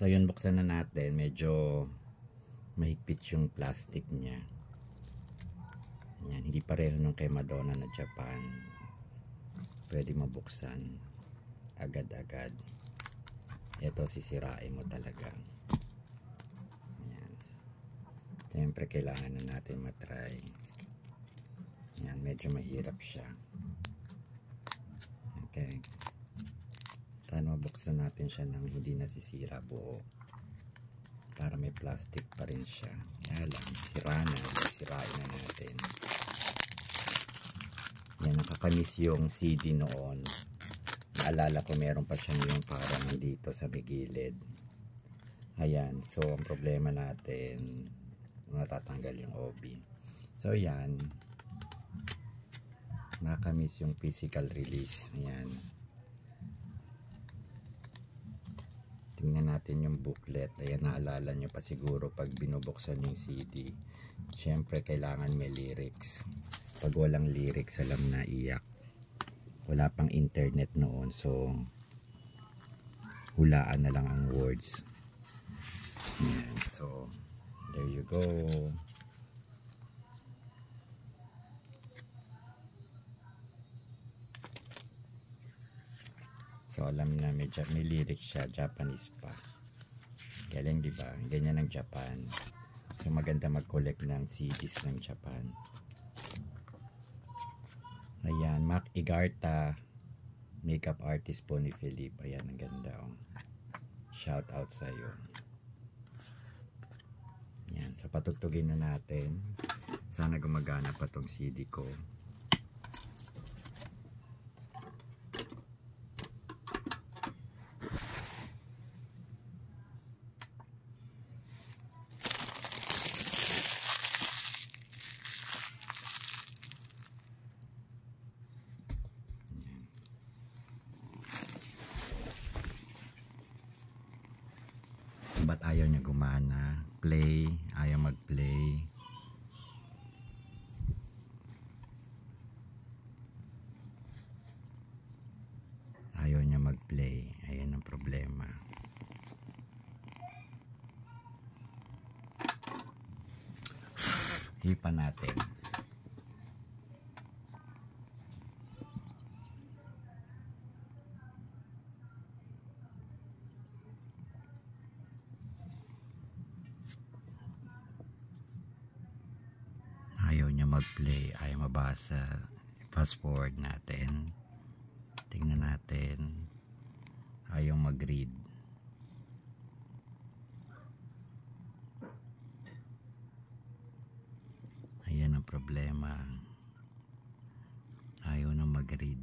So yun, buksan na natin. Medyo mahigpit yung plastic niya. Yan, hindi pareho nung kay Madonna na Japan. Pwede mabuksan agad-agad. Ito sisirain mo talaga. Yan. Siyempre kailangan na natin matry. Yan, medyo mahirap siya. Okay. Sana mabuksan natin siya nang hindi nasisira buo. Para may plastic pa rin siya. Kaya lang, sira na. Sirain na natin. Yan, nakakamis yung CD noon. Naalala ko meron pa siya yung parang dito sa gilid. Ayan. So, ang problema natin, matatanggal yung OB. So, yan. Nakakamis yung physical release. Ayan. Tingnan natin yung booklet. Ayan, naalala nyo pa siguro pag binubuksan yung CD. Siyempre, kailangan may lyrics. Pag walang lyrics, alam na iyak. Wala pang internet noon. So, hulaan na lang ang words. Ayan. So, there you go. So, alam na may lyrics siya, Japanese pa. Galing, di ba? Ganyan ang Japan. So, maganda mag-collect ng CDs ng Japan. Ayan, Mac Igarta, makeup artist po ni Philip. Ayan, ang ganda. Oh. Shout out sa iyo. Ayan, so patutugin na natin. Sana gumagana pa tong CD ko. Ba't ayaw niya gumana? Play, ayaw mag-play. Ayaw niya mag-play. Ayan ang problema. Hipa natin. Ayaw niya mag-play, ayaw mabasa. Fast forward natin. Tingnan natin. Ayaw mag-read. Ayan ang problema. Ayaw na mag-read.